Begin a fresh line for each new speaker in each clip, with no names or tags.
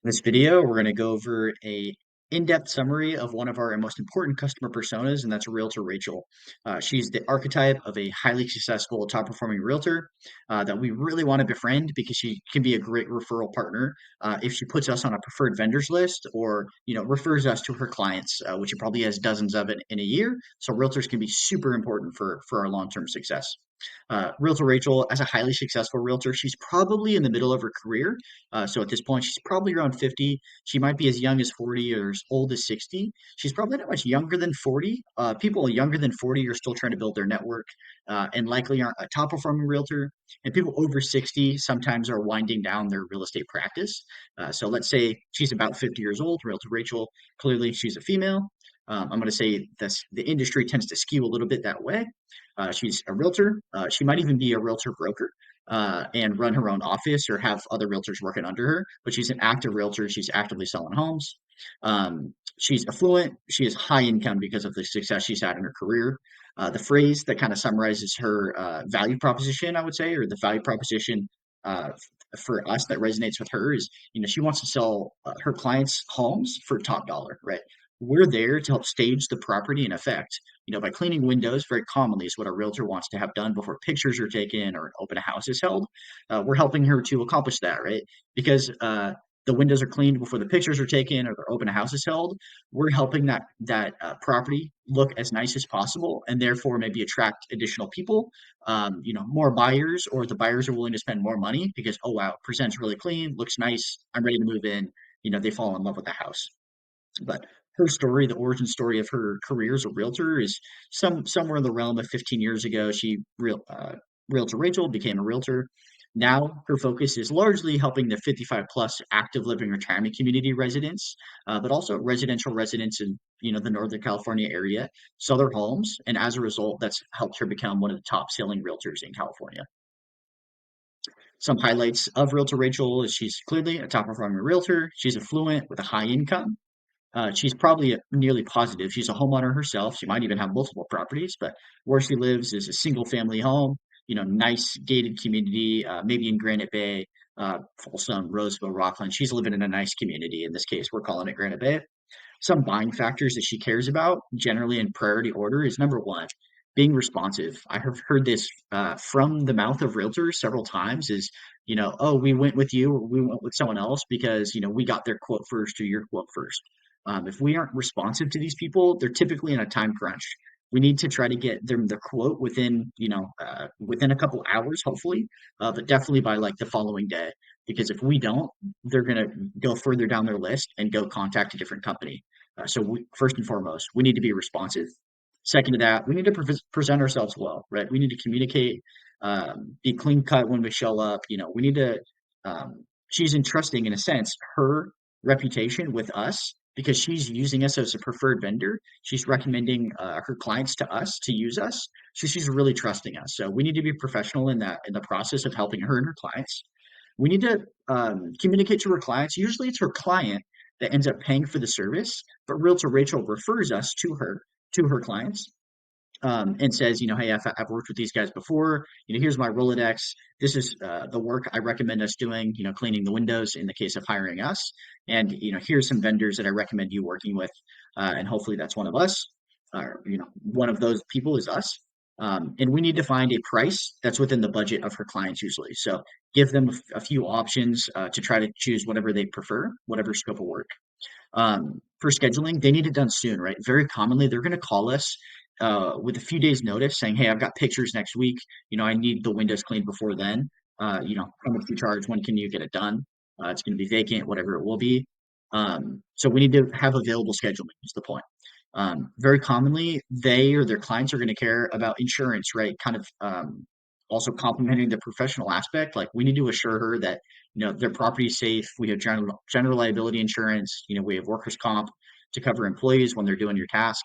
In this video, we're going to go over a in-depth summary of one of our most important customer personas, and that's Realtor Rachel. She's the archetype of a highly successful, top-performing realtor that we really want to befriend because she can be a great referral partner if she puts us on a preferred vendors list or refers us to her clients, which she probably has dozens of in a year. So realtors can be super important for our long-term success. Realtor Rachel, as a highly successful realtor, she's probably in the middle of her career. So at this point, she's probably around 50. She might be as young as 40 or as old as 60. She's probably not much younger than 40. People younger than 40 are still trying to build their network and likely aren't a top performing realtor. And people over 60 sometimes are winding down their real estate practice. So let's say she's about 50 years old, Realtor Rachel. Clearly, she's a female. I'm going to say this, the industry tends to skew a little bit that way. She's a realtor. She might even be a realtor broker and run her own office or have other realtors working under her. But she's an active realtor. She's actively selling homes. She's affluent. She has high income because of the success she's had in her career. The phrase that kind of summarizes her value proposition, I would say, or the value proposition for us that resonates with her is, she wants to sell her clients homes for top dollar, right? We're there to help stage the property in effect, by cleaning windows. Very commonly is what a realtor wants to have done before pictures are taken or an open house is held. We're helping her to accomplish that, right? Because the windows are cleaned before the pictures are taken or the open house is held. We're helping that property look as nice as possible, and therefore maybe attract additional people, more buyers, or the buyers are willing to spend more money because, oh wow, presents really clean, looks nice, I'm ready to move in. They fall in love with the house. But her story, the origin story of her career as a realtor, is somewhere in the realm of 15 years ago. Realtor Rachel became a realtor. Now her focus is largely helping the 55 plus active living retirement community residents, but also residential residents in the Northern California area sell their homes, and as a result, that's helped her become one of the top selling realtors in California. Some highlights of Realtor Rachel is she's clearly a top performing realtor. She's affluent with a high income. She's probably nearly positive she's a homeowner herself. She might even have multiple properties, but where she lives is a single family home, nice gated community, maybe in Granite Bay, Folsom, Roseville, Rockland. She's living in a nice community. In this case, we're calling it Granite Bay. Some buying factors that she cares about, generally in priority order, is number one, being responsive. I have heard this from the mouth of realtors several times is, oh, we went with you or we went with someone else because, we got their quote first or your quote first. If we aren't responsive to these people, they're typically in a time crunch. We need to try to get them the quote within, within a couple hours, hopefully, but definitely by like the following day. Because if we don't, they're going to go further down their list and go contact a different company. First and foremost, we need to be responsive. Second to that, we need to present ourselves well, right? We need to communicate, be clean cut when we show up. We need to. She's entrusting, in a sense, her reputation with us because she's using us as a preferred vendor. She's recommending her clients to us to use us, so she's really trusting us. So we need to be professional in the process of helping her and her clients. We need to communicate to her clients. Usually, it's her client that ends up paying for the service, but Realtor Rachel refers us to her clients, and says, hey, I've worked with these guys before. Here's my Rolodex. This is the work I recommend us doing. Cleaning the windows in the case of hiring us, and here's some vendors that I recommend you working with, and hopefully that's one of us. One of those people is us. And we need to find a price that's within the budget of her clients usually. So give them a few options to try to choose whatever they prefer, whatever scope of work. For scheduling, they need it done soon, right? Very commonly, they're going to call us with a few days' notice saying, hey, I've got pictures next week. I need the windows cleaned before then. How much do you charge? When can you get it done? It's going to be vacant, whatever it will be. So we need to have available scheduling is the point. Very commonly, they or their clients are going to care about insurance, right? Kind of also complementing the professional aspect. Like we need to assure her that their property is safe. We have general liability insurance. We have workers' comp to cover employees when they're doing your task.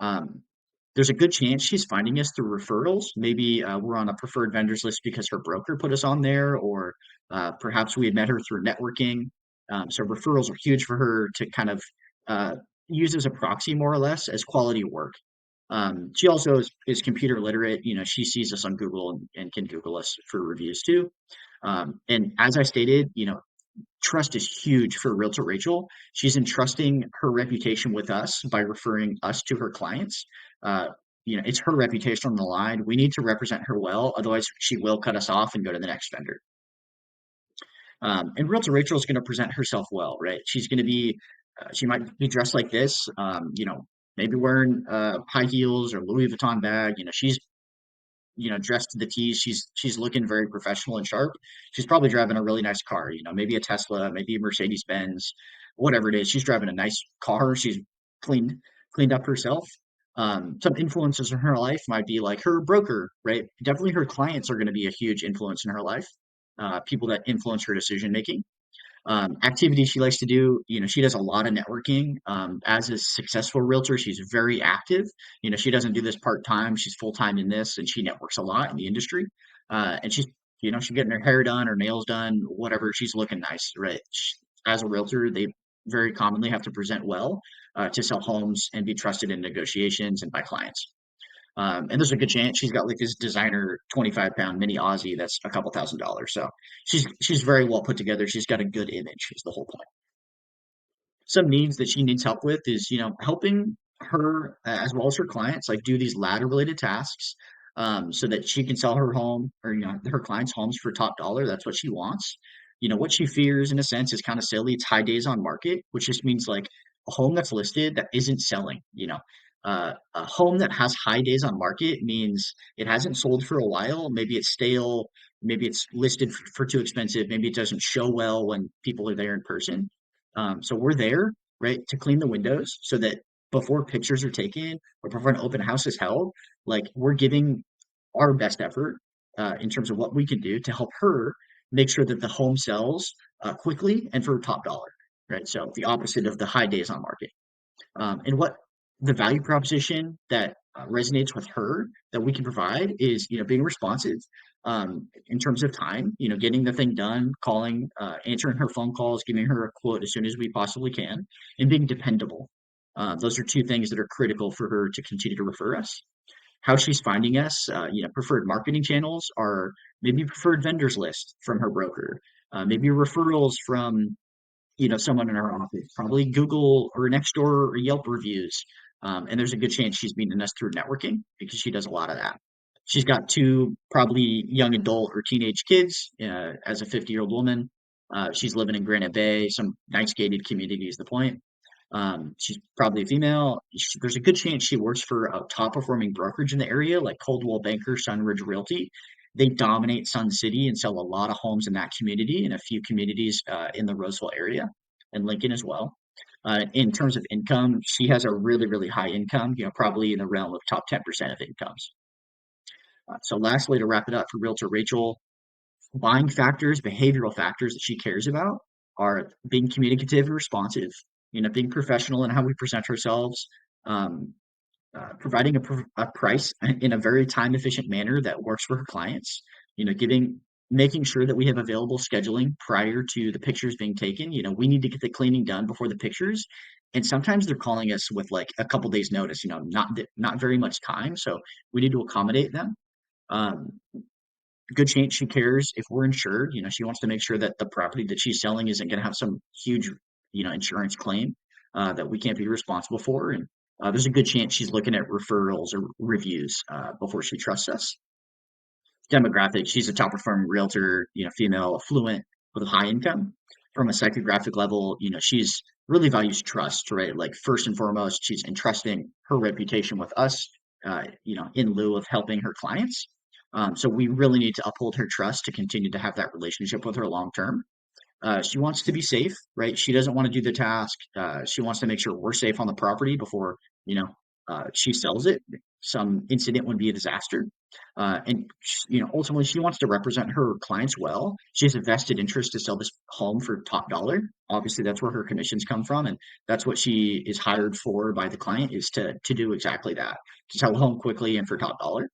Um, there's a good chance she's finding us through referrals. Maybe we're on a preferred vendors list because her broker put us on there, or perhaps we had met her through networking. So referrals are huge for her to kind of uh, use as a proxy, more or less, as quality work. She also is computer literate. She sees us on Google and can Google us for reviews too. And as I stated, Trust is huge for Realtor Rachel. She's entrusting her reputation with us by referring us to her clients. Uh, it's her reputation on the line. We need to represent her well, otherwise she will cut us off and go to the next vendor. And Realtor Rachel is going to present herself well, right? She might be dressed like this, maybe wearing high heels or Louis Vuitton bag. She's dressed to the T's. She's looking very professional and sharp. She's probably driving a really nice car, maybe a Tesla, maybe a Mercedes Benz, whatever it is. She's driving a nice car. She's cleaned cleaned up herself. Some influences in her life might be like her broker, right? Definitely her clients are going to be a huge influence in her life. People that influence her decision making. Activities she likes to do, she does a lot of networking. As a successful realtor, she's very active. She doesn't do this part time. She's full time in this, and she networks a lot in the industry. And she's getting her hair done, her nails done, whatever. She's looking nice, right? As a realtor, they very commonly have to present well to sell homes and be trusted in negotiations and by clients. And there's a good chance she's got like this designer 25-pound mini Aussie that's a couple $1,000s. So she's very well put together. She's got a good image, is the whole point. Some needs that she needs help with is, helping her as well as her clients, like do these ladder related tasks, so that she can sell her home or, her clients' homes for top dollar. That's what she wants. What she fears in a sense is kind of silly. It's high days on market, which just means like a home that's listed that isn't selling, a home that has high days on market means it hasn't sold for a while. Maybe it's stale. Maybe it's listed for too expensive. Maybe it doesn't show well when people are there in person. So we're there, right, to clean the windows so that before pictures are taken or before an open house is held, like we're giving our best effort in terms of what we can do to help her make sure that the home sells quickly and for top dollar, right? So the opposite of the high days on market. And what the value proposition that resonates with her that we can provide is, being responsive in terms of time, getting the thing done, calling, answering her phone calls, giving her a quote as soon as we possibly can, and being dependable. Those are two things that are critical for her to continue to refer us. How she's finding us, preferred marketing channels are maybe preferred vendors list from her broker, maybe referrals from someone in our office, probably Google or Nextdoor or Yelp reviews. And there's a good chance she's meeting us through networking because she does a lot of that. She's got two probably young adult or teenage kids as a 50-year-old woman. She's living in Granite Bay, some nice gated community is the point. She's probably a female. There's a good chance she works for a top performing brokerage in the area, like Coldwell Banker, Sunridge Realty. They dominate Sun City and sell a lot of homes in that community and a few communities in the Roseville area and Lincoln as well. In terms of income, she has a really, really high income, probably in the realm of top 10% of incomes. So lastly, to wrap it up for Realtor Rachel, buying factors, behavioral factors that she cares about are being communicative and responsive, being professional in how we present ourselves, um, providing a price in a very time efficient manner that works for her clients, making sure that we have available scheduling prior to the pictures being taken. We need to get the cleaning done before the pictures. And sometimes they're calling us with like a couple days notice, not very much time. So we need to accommodate them. Um, Good chance she cares if we're insured. She wants to make sure that the property that she's selling isn't going to have some huge, insurance claim that we can't be responsible for. And there's a good chance she's looking at referrals or reviews before she trusts us. Demographic, she's a top performing realtor, female, affluent with a high income. From a psychographic level, she's really values trust, right? Like first and foremost, she's entrusting her reputation with us, in lieu of helping her clients. So we really need to uphold her trust to continue to have that relationship with her long term. She wants to be safe, right? She doesn't want to do the task. She wants to make sure we're safe on the property before, you know, she sells it. Some incident would be a disaster. Ultimately, she wants to represent her clients well. She has a vested interest to sell this home for top dollar. Obviously, that's where her commissions come from, and that's what she is hired for by the client is to do exactly that, to sell a home quickly and for top dollar.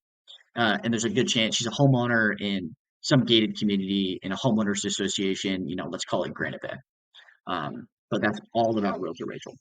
And there's a good chance she's a homeowner in some gated community in a homeowners association. Let's call it Granite Bay. But that's all about Realtor Rachel.